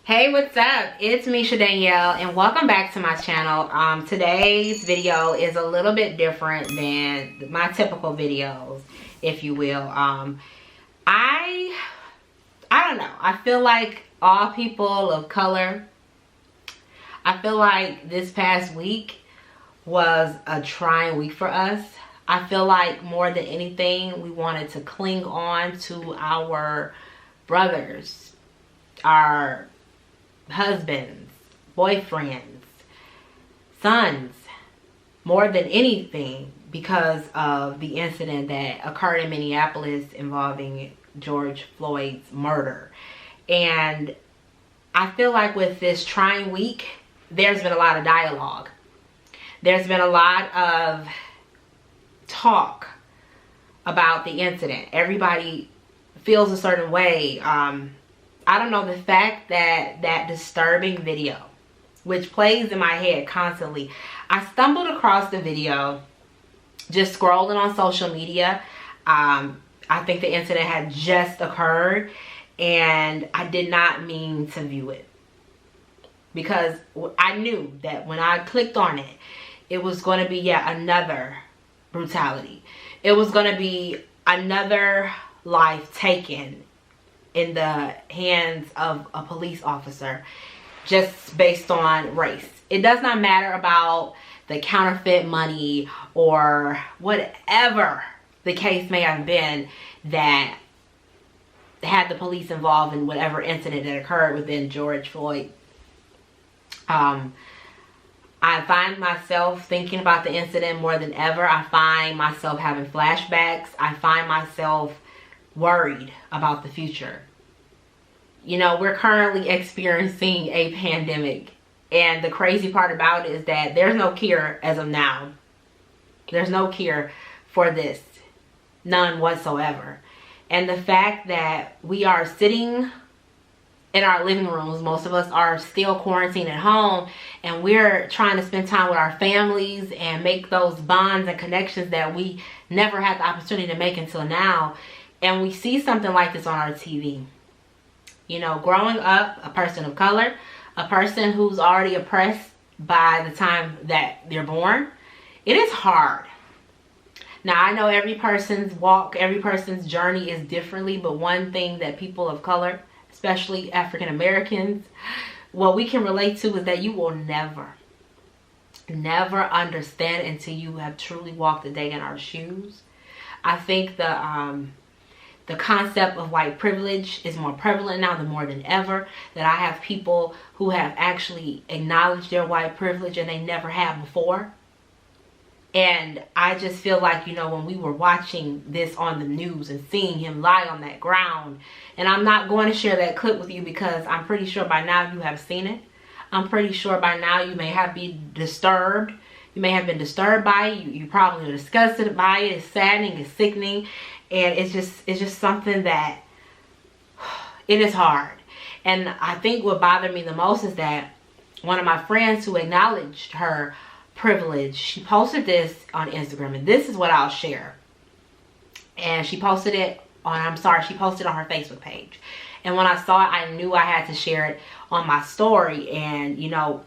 Hey, what's up? It's Misha Danielle and welcome back to my channel. Today's video is a little bit different than my typical videos, if you will. I don't know. I feel like all people of color, I feel like this past week was a trying week for us. I feel like more than anything, we wanted to cling on to our brothers, our husbands, boyfriends, sons, more than anything because of the incident that occurred in Minneapolis involving George Floyd's murder. And I feel like with this trying week, there's been a lot of dialogue. There's been a lot of talk about the incident. Everybody feels a certain way. I don't know, the fact that that disturbing video, which plays in my head constantly, I stumbled across the video just scrolling on social media. I think the incident had just occurred and I did not mean to view it because I knew that when I clicked on it, it was going to be yet another brutality. It was going to be another life taken in the hands of a police officer just based on race. It does not matter about the counterfeit money or whatever the case may have been that had the police involved in whatever incident that occurred within George Floyd. I find myself thinking about the incident more than ever. I find myself having flashbacks. I find myself worried about the future. You know, we're currently experiencing a pandemic, and the crazy part about it is that there's no cure as of now. There's no cure for this, none whatsoever. And the fact that we are sitting in our living rooms, most of us are still quarantined at home, and we're trying to spend time with our families and make those bonds and connections that we never had the opportunity to make until now. And we see something like this on our TV. You know, growing up, a person of color, a person who's already oppressed by the time that they're born, it is hard. Now, I know every person's walk, every person's journey is differently, but one thing that people of color, especially African Americans, what we can relate to is that you will never understand until you have truly walked a day in our shoes. I think the concept of white privilege is more prevalent now than more than ever. That I have people who have actually acknowledged their white privilege and they never have before. And I just feel like, you know, when we were watching this on the news and seeing him lie on that ground, and I'm not going to share that clip with you because I'm pretty sure by now you have seen it. I'm pretty sure by now you may have been disturbed. You may have been disturbed by it. You probably are disgusted by it. It's saddening, it's sickening. And it's just something that it is hard. And I think what bothered me the most is that one of my friends who acknowledged her privilege, she posted this on Instagram, and this is what I'll share. And she posted it on, she posted on her Facebook page. And when I saw it, I knew I had to share it on my story. And you know,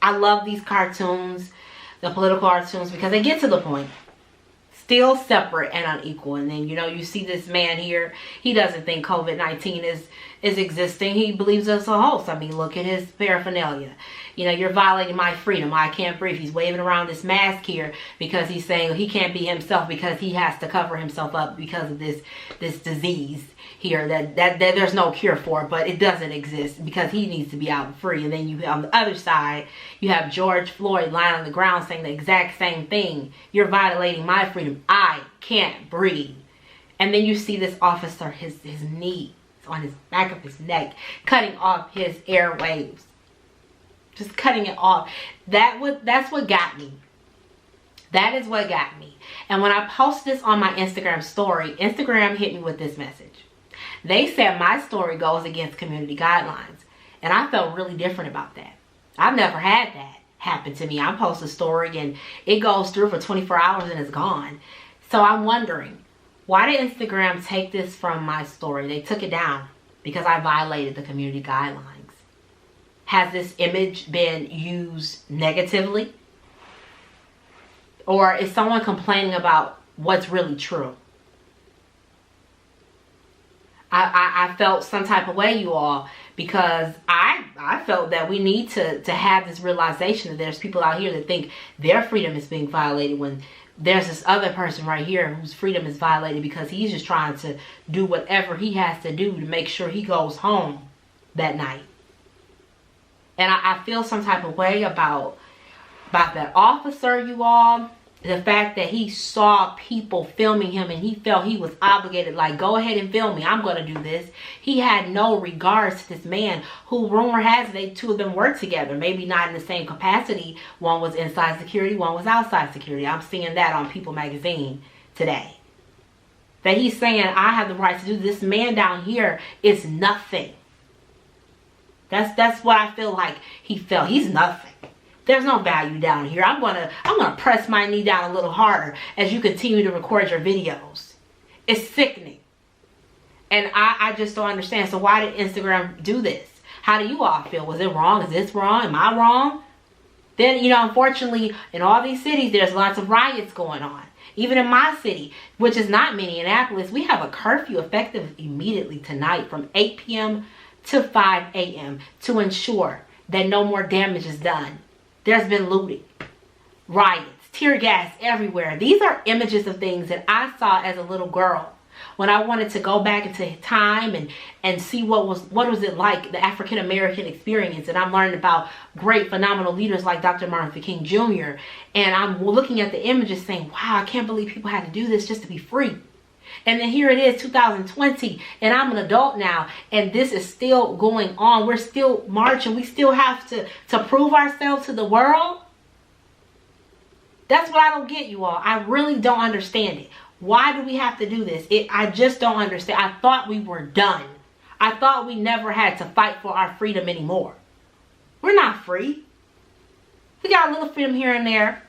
I love these cartoons, the political cartoons, because they get to the point. Still separate and unequal. And then, you know, you see this man here, he doesn't think COVID-19 is existing. He believes it's a hoax. I mean, look at his paraphernalia. You know, you're violating my freedom. I can't breathe. He's waving around this mask here because he's saying he can't be himself because he has to cover himself up because of this disease here that there's no cure for, but it doesn't exist because he needs to be out and free. And then you, on the other side, you have George Floyd lying on the ground saying the exact same thing. You're violating my freedom. I can't breathe. And then you see this officer, his knee on his back of his neck, cutting off his airwaves. Just cutting it off. That's what got me. That is what got me. And when I posted this on my Instagram story, Instagram hit me with this message. They said my story goes against community guidelines. And I felt really different about that. I've never had that happen to me. I post a story and it goes through for 24 hours and it's gone. So I'm wondering, why did Instagram take this from my story? They took it down. because I violated the community guidelines. Has this image been used negatively? Or is someone complaining about what's really true? I felt some type of way, you all, because I felt that we need to have this realization that there's people out here that think their freedom is being violated when there's this other person right here whose freedom is violated because he's just trying to do whatever he has to do to make sure he goes home that night. And I feel some type of way about that officer, you all. The fact that he saw people filming him and he felt he was obligated, like, go ahead and film me, I'm going to do this. He had no regards to this man who, rumor has it, two of them worked together. Maybe not in the same capacity. One was inside security, one was outside security. I'm seeing that on People magazine today. That he's saying, I have the right to do this. Man down here is nothing. That's what I feel like he felt. He's nothing. There's no value down here. I'm gonna press my knee down a little harder as you continue to record your videos. It's sickening. And I just don't understand. So why did Instagram do this? How do you all feel? Was it wrong? Is this wrong? Am I wrong? Then, you know, unfortunately, in all these cities, there's lots of riots going on. Even in my city, which is not Minneapolis, we have a curfew effective immediately tonight from 8 p.m. to 5 a.m. to ensure that no more damage is done. There's been looting, riots, tear gas everywhere. These are images of things that I saw as a little girl when I wanted to go back into time and see what was it like, the African American experience. And I'm learning about great, phenomenal leaders like Dr. Martin Luther King Jr. And I'm looking at the images saying, wow, I can't believe people had to do this just to be free. And then here it is, 2020, and I'm an adult now, and this is still going on. We're still marching. We still have to prove ourselves to the world. That's what I don't get, you all. I really don't understand it. Why do we have to do this? I just don't understand. I thought we were done. I thought we never had to fight for our freedom anymore. We're not free. We got a little freedom here and there.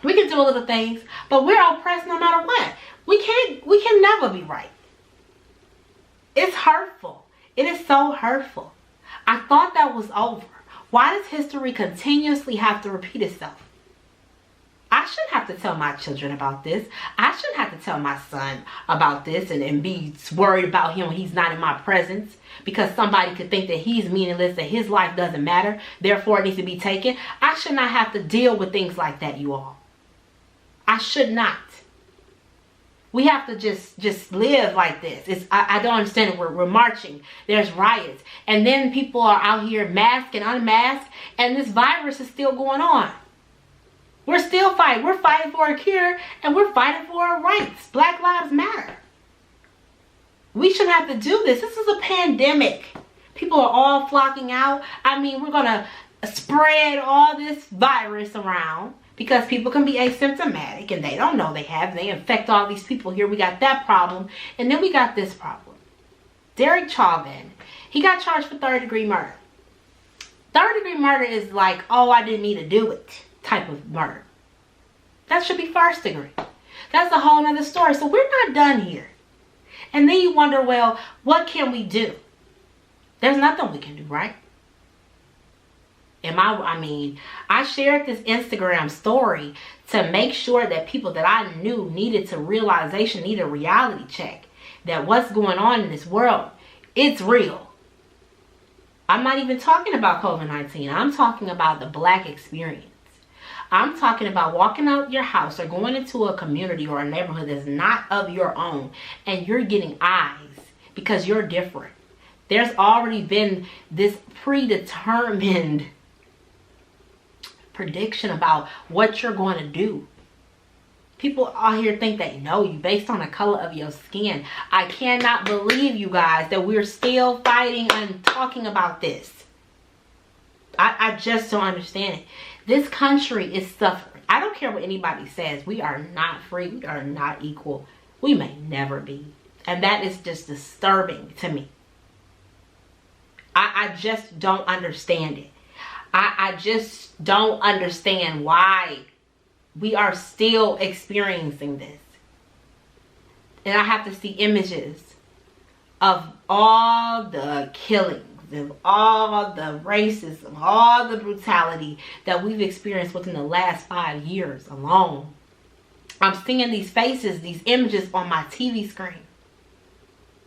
We can do little things, but we're oppressed no matter what. We can never be right. It's hurtful. It is so hurtful. I thought that was over. Why does history continuously have to repeat itself? I shouldn't have to tell my children about this. I shouldn't have to tell my son about this and be worried about him when he's not in my presence because somebody could think that he's meaningless, that his life doesn't matter, therefore it needs to be taken. I should not have to deal with things like that, you all. I should not. We have to just live like this. I don't understand it. We're marching. There's riots. And then people are out here masked and unmasked. And this virus is still going on. We're still fighting. We're fighting for a cure. And we're fighting for our rights. Black Lives Matter. We shouldn't have to do this. This is a pandemic. People are all flocking out. I mean, we're going to spread all this virus around. Because people can be asymptomatic and they don't know they have. They infect all these people here. We got that problem. And then we got this problem. Derek Chauvin, he got charged for third-degree murder. Third-degree murder is like, oh, I didn't mean to do it type of murder. That should be first degree. That's a whole nother story. So we're not done here. And then you wonder, well, what can we do? There's nothing we can do, right? I shared this Instagram story to make sure that people that I knew needed a reality check. That what's going on in this world, it's real. I'm not even talking about COVID-19. I'm talking about the Black experience. I'm talking about walking out your house or going into a community or a neighborhood that's not of your own and you're getting eyes because you're different. There's already been this predetermined prediction about what you're going to do. People out here think they know you based on the color of your skin. I cannot believe, you guys, that we're still fighting and talking about this. I just don't understand it. This country is suffering. I don't care what anybody says. We are not free. We are not equal. We may never be. And that is just disturbing to me. I just don't understand it. I just don't understand why we are still experiencing this. And I have to see images of all the killings, of all the racism, all the brutality that we've experienced within the last 5 years alone. I'm seeing these faces, these images on my TV screen.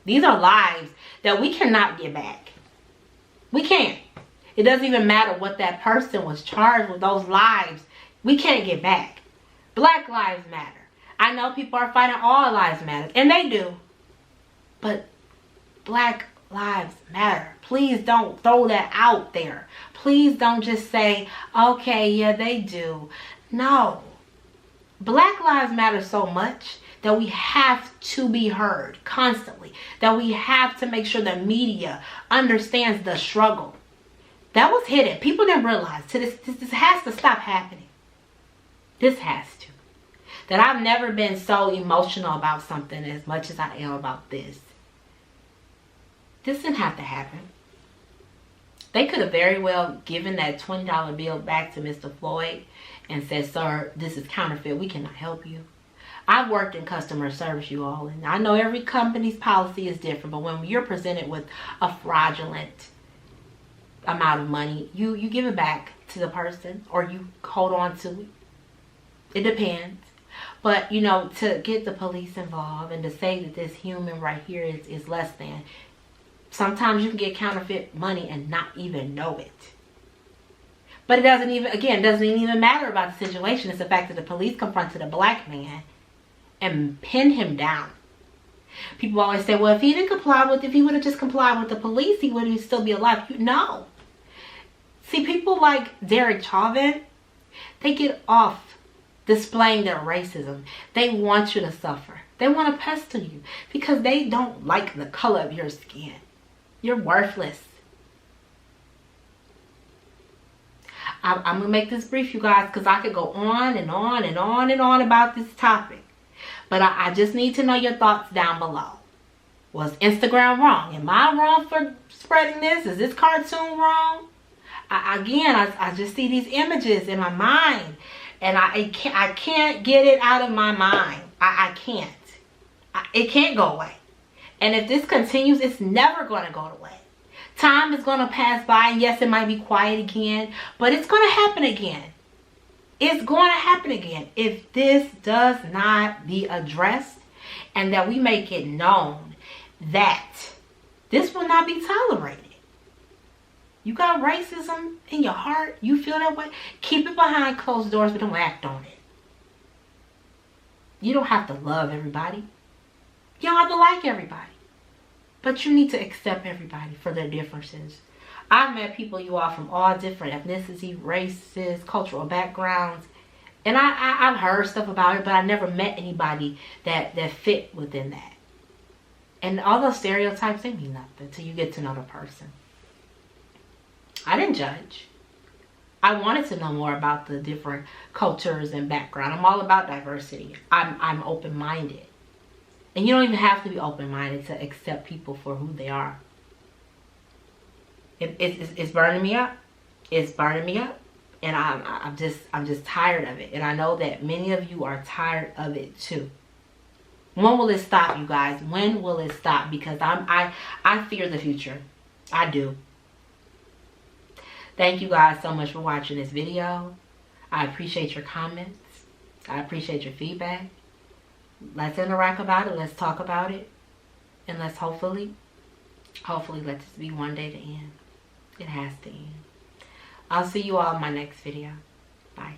These are lives that we cannot get back. We can't. It doesn't even matter what that person was charged with. Those lives, we can't get back. Black lives matter. I know people are fighting all lives matter, and they do. But Black lives matter. Please don't throw that out there. Please don't just say, okay, yeah, they do. No. Black lives matter so much that we have to be heard constantly. That we have to make sure the media understands the struggle. That was hidden. People didn't realize. This has to stop happening. This has to. That I've never been so emotional about something as much as I am about this. This didn't have to happen. They could have very well given that $20 bill back to Mr. Floyd and said, sir, this is counterfeit. We cannot help you. I've worked in customer service, you all, and I know every company's policy is different, but when you're presented with a fraudulent amount of money, you give it back to the person or you hold on to it. It depends. But, you know, to get the police involved and to say that this human right here is less than, sometimes you can get counterfeit money and not even know it. But it doesn't even matter about the situation. It's the fact that the police confronted a black man and pinned him down. People always say, well, if he would have just complied with the police, he would still be alive. No. See, people like Derek Chauvin, they get off displaying their racism. They want you to suffer. They want to pester you because they don't like the color of your skin. You're worthless. I'm going to make this brief, you guys, because I could go on and on and on and on about this topic. But I just need to know your thoughts down below. Was Instagram wrong? Am I wrong for spreading this? Is this cartoon wrong? I just see these images in my mind. And I can't get it out of my mind. I can't. It can't go away. And if this continues, it's never going to go away. Time is going to pass by. And yes, it might be quiet again. But it's going to happen again. It's going to happen again. If this does not be addressed. And that we make it known that this will not be tolerated. You got racism in your heart. You feel that way. Keep it behind closed doors, but don't act on it. You don't have to love everybody. You don't have to like everybody. But you need to accept everybody for their differences. I've met people, you all, from all different ethnicity, races, cultural backgrounds. And I've heard stuff about it, but I never met anybody that fit within that. And all those stereotypes, they mean nothing until you get to know the person. I didn't judge. I wanted to know more about the different cultures and background. I'm all about diversity. I'm open-minded. And you don't even have to be open-minded to accept people for who they are. It's burning me up. It's burning me up. And I'm just tired of it. And I know that many of you are tired of it too. When will it stop, you guys? When will it stop? Because I fear the future. I do. Thank you guys so much for watching this video. I appreciate your comments. I appreciate your feedback. Let's interact about it. Let's talk about it. And let's hopefully let this be one day to end. It has to end. I'll see you all in my next video. Bye.